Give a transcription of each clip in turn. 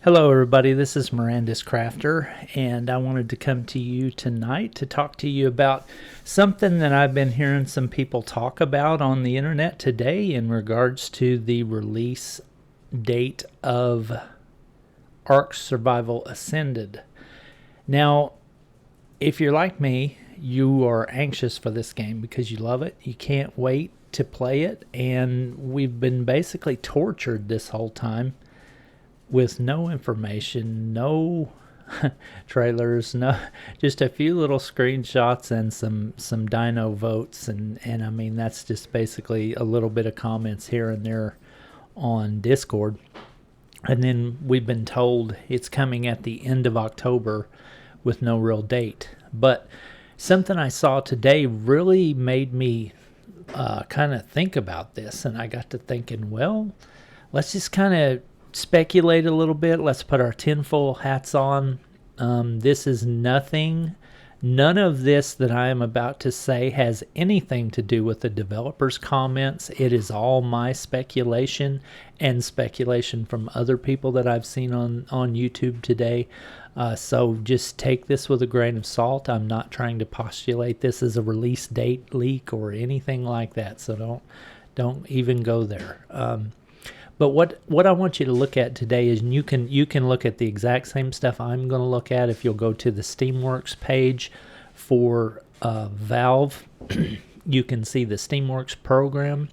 Hello, everybody. This is Miranda's Crafter, and I wanted to come to you tonight to talk to you about something that I've been hearing some people talk about on the internet today in regards to the release date of Ark Survival Ascended. Now, if you're like me, you are anxious for this game because you love it. You can't wait to play it, and we've been basically tortured this whole time with no information, no trailers, no, just a few little screenshots and some dino votes, and I mean that's just basically a little bit of comments here and there on Discord. And then we've been told it's coming at the end of October with no real date. But something I saw today really made me kind of think about this, and I got to thinking, well, let's just kind of speculate a little bit. Let's put our tinfoil hats on. This is none of this that I am about to say has anything to do with the developers' comments. It is all my speculation and speculation from other people that I've seen on YouTube today. So just take this with a grain of salt. I'm not trying to postulate this as a release date leak or anything like that. So don't even go there. But what I want you to look at today is, and you can look at the exact same stuff I'm going to look at if you'll go to the Steamworks page for Valve. You can see the Steamworks program,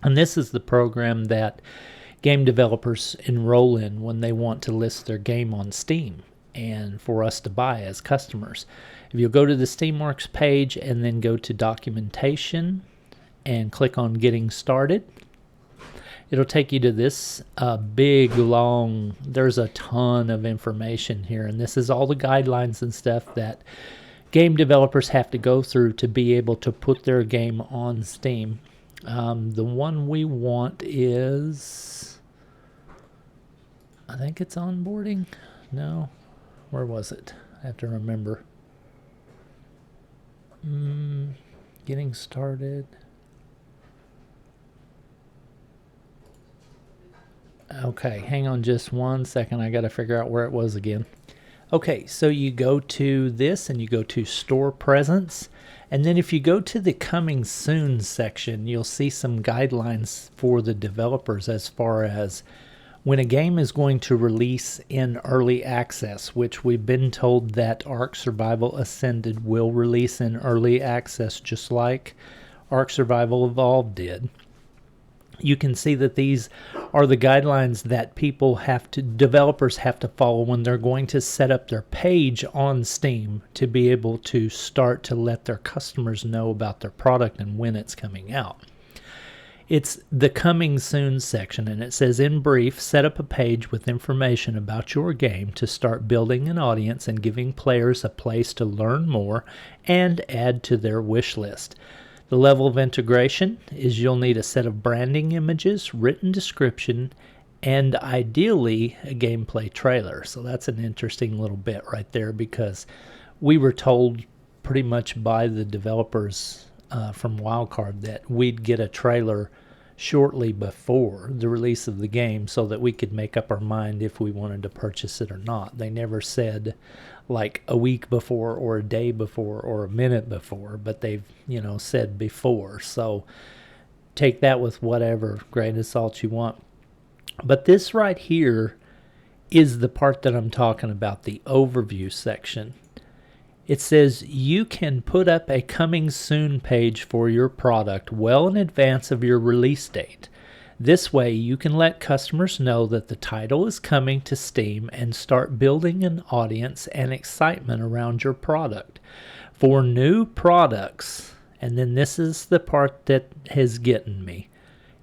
and this is the program that game developers enroll in when they want to list their game on Steam and for us to buy as customers. If you'll go to the Steamworks page and then go to documentation and click on getting started, it'll take you to this big, long, there's a ton of information here. And this is all the guidelines and stuff that game developers have to go through to be able to put their game on Steam. The one we want is, I think it's onboarding. No, where was it? I have to remember. Getting started. Okay, hang on just 1 second. I got to figure out where it was again. Okay, so you go to this and you go to store presence. And then if you go to the coming soon section, you'll see some guidelines for the developers as far as when a game is going to release in early access, which we've been told that Ark Survival Ascended will release in early access just like Ark Survival Evolved did. You can see that these are the guidelines that developers have to follow when they're going to set up their page on Steam to be able to start to let their customers know about their product and when it's coming out. It's the coming soon section, and it says, in brief, set up a page with information about your game to start building an audience and giving players a place to learn more and add to their wish list. The level of integration is you'll need a set of branding images, written description, and ideally a gameplay trailer. So that's an interesting little bit right there, because we were told pretty much by the developers from Wildcard that we'd get a trailer shortly before the release of the game so that we could make up our mind if we wanted to purchase it or not. They never said like a week before or a day before or a minute before, but they've, said before. So take that with whatever grain of salt you want. But this right here is the part that I'm talking about, the overview section. It says you can put up a coming soon page for your product well in advance of your release date. This way you can let customers know that the title is coming to Steam and start building an audience and excitement around your product. For new products, and then this is the part that has gotten me,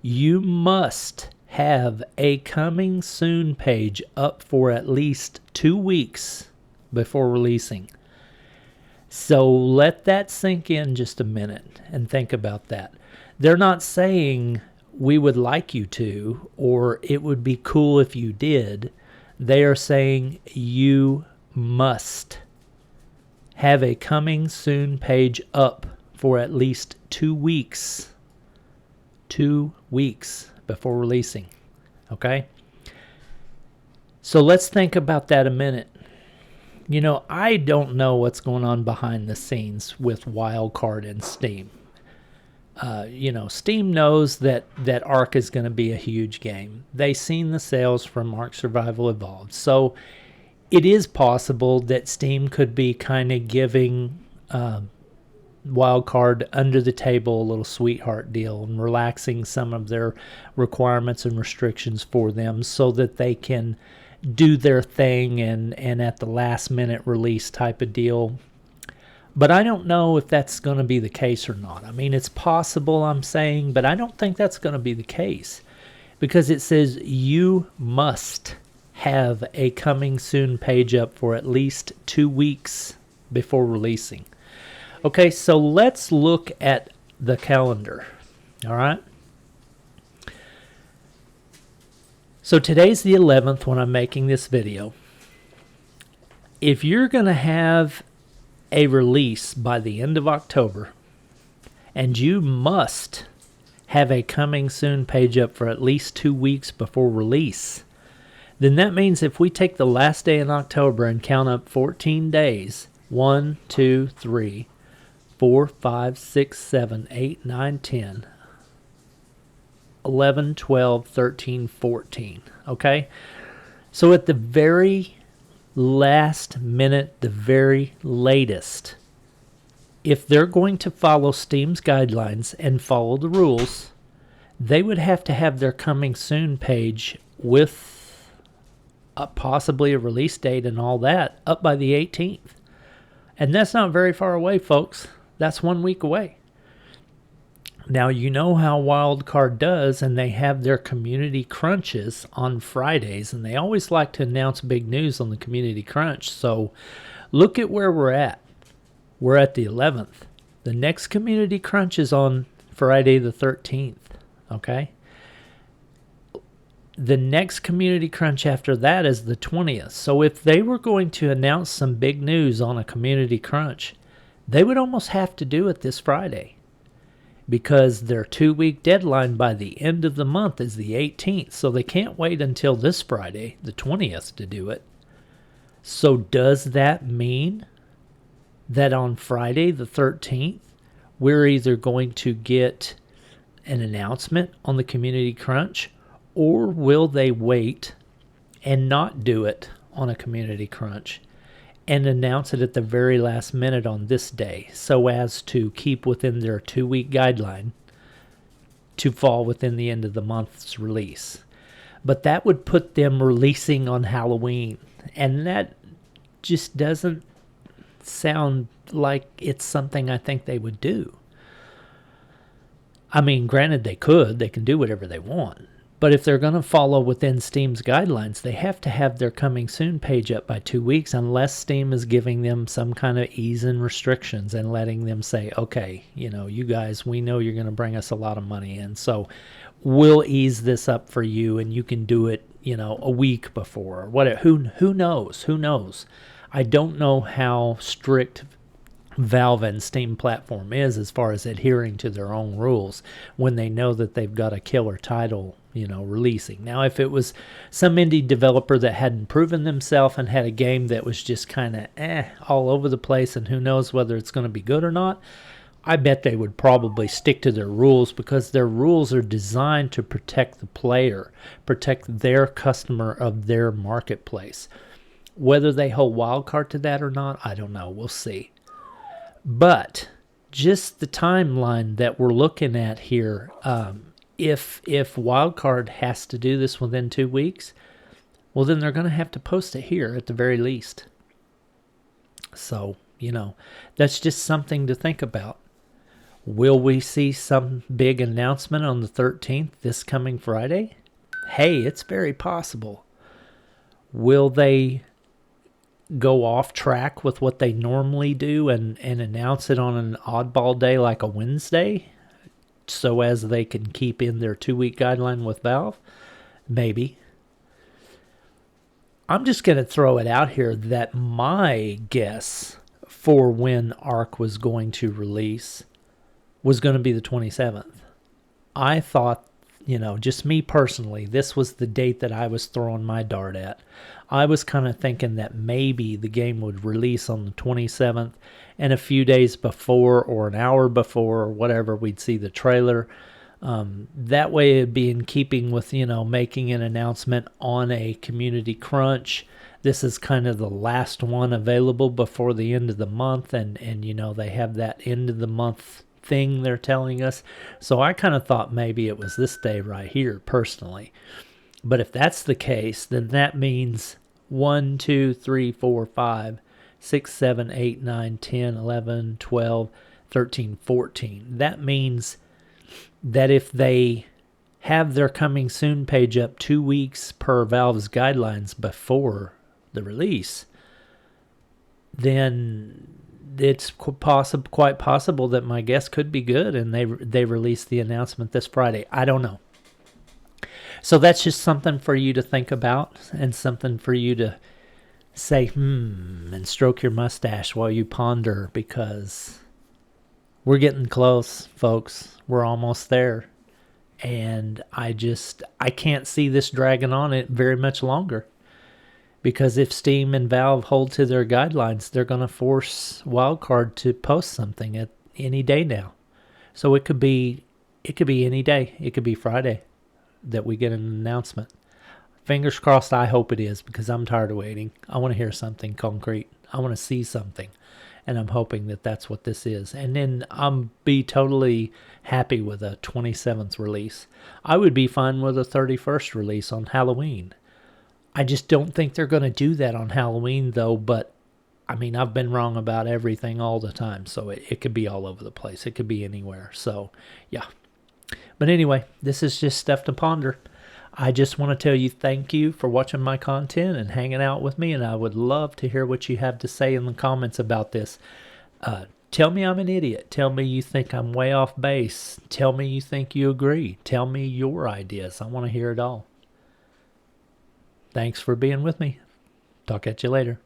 you must have a coming soon page up for at least 2 weeks before releasing. So let that sink in just a minute and think about that. They're not saying we would like you to, or it would be cool if you did. They are saying you must have a coming soon page up for at least 2 weeks. 2 weeks before releasing. Okay? So let's think about that a minute. You know, I don't know what's going on behind the scenes with Wildcard and Steam. You know, Steam knows that Ark is going to be a huge game. They've seen the sales from Ark Survival Evolved. So it is possible that Steam could be kind of giving Wildcard under the table a little sweetheart deal and relaxing some of their requirements and restrictions for them so that they can do their thing and at the last minute release type of deal. But I don't know if that's going to be the case or not. I mean, it's possible, I'm saying, but I don't think that's going to be the case because it says you must have a coming soon page up for at least 2 weeks before releasing. Okay, so let's look at the calendar. All right. So today's the 11th when I'm making this video. If you're going to have a release by the end of October, and you must have a coming soon page up for at least 2 weeks before release, then that means if we take the last day in October and count up 14 days, 1, 2, 3, 4, 5, 6, 7, 8, 9, 10, 11, 12, 13, 14. Okay? So at the very last minute, the very latest, if they're going to follow Steam's guidelines and follow the rules, they would have to have their coming soon page with possibly a release date and all that up by the 18th. And that's not very far away, folks. That's 1 week away. Now, you know how Wildcard does, and they have their community crunches on Fridays, and they always like to announce big news on the community crunch. So look at where we're at. We're at the 11th. The next community crunch is on Friday the 13th, okay? The next community crunch after that is the 20th. So if they were going to announce some big news on a community crunch, they would almost have to do it this Friday, because their 2 week deadline by the end of the month is the 18th. So they can't wait until this Friday, the 20th, to do it. So does that mean that on Friday, the 13th, we're either going to get an announcement on the community crunch, or will they wait and not do it on a community crunch and announce it at the very last minute on this day so as to keep within their 2 week guideline to fall within the end of the month's release? But that would put them releasing on Halloween, and that just doesn't sound like it's something I think they would do. I mean, granted, they can do whatever they want. But if they're going to follow within Steam's guidelines, they have to have their coming soon page up by 2 weeks, unless Steam is giving them some kind of ease in restrictions and letting them say, okay, you know, you guys, we know you're going to bring us a lot of money in, so we'll ease this up for you and you can do it, you know, a week before or whatever. Who knows? Who knows? I don't know how strict Valve and Steam platform is as far as adhering to their own rules when they know that they've got a killer title, you know, releasing. Now, if it was some indie developer that hadn't proven themselves and had a game that was just kind of all over the place and who knows whether it's going to be good or not, I bet they would probably stick to their rules, because their rules are designed to protect the player, protect their customer of their marketplace. Whether they hold Wildcard to that or not, I don't know. We'll see. But just the timeline that we're looking at here, if Wildcard has to do this within 2 weeks, well, then they're going to have to post it here at the very least. So, you know, that's just something to think about. Will we see some big announcement on the 13th, this coming Friday? Hey, it's very possible. Will they go off track with what they normally do and announce it on an oddball day like a Wednesday so as they can keep in their 2 week guideline with Valve? Maybe. I'm just going to throw it out here that my guess for when Ark was going to release was going to be the 27th. I thought just me personally, this was the date that I was throwing my dart at. I was kind of thinking that maybe the game would release on the 27th, and a few days before or an hour before or whatever, we'd see the trailer. That way it'd be in keeping with, making an announcement on a community crunch. This is kind of the last one available before the end of the month, and they have that end of the month thing they're telling us. So I kind of thought maybe it was this day right here personally. But if that's the case, then that means 1, 2, 3, 4, 5, 6, 7, 8, 9, 10, 11, 12, 13, 14. That means that if they have their coming soon page up 2 weeks per Valve's guidelines before the release, then it's quite possible that my guess could be good and they release the announcement this Friday. I don't know. So that's just something for you to think about and something for you to say, and stroke your mustache while you ponder, because we're getting close, folks. We're almost there. And I can't see this dragging on it very much longer. Because if Steam and Valve hold to their guidelines, they're going to force Wildcard to post something at any day now. So it could be any day. It could be Friday that we get an announcement. Fingers crossed, I hope it is, because I'm tired of waiting. I want to hear something concrete. I want to see something. And I'm hoping that that's what this is. And then I'll be totally happy with a 27th release. I would be fine with a 31st release on Halloween. I just don't think they're going to do that on Halloween, though. But, I've been wrong about everything all the time. So it could be all over the place. It could be anywhere. So, yeah. But anyway, this is just stuff to ponder. I just want to tell you thank you for watching my content and hanging out with me, and I would love to hear what you have to say in the comments about this. Tell me I'm an idiot. Tell me you think I'm way off base. Tell me you think you agree. Tell me your ideas. I want to hear it all. Thanks for being with me. Talk at you later.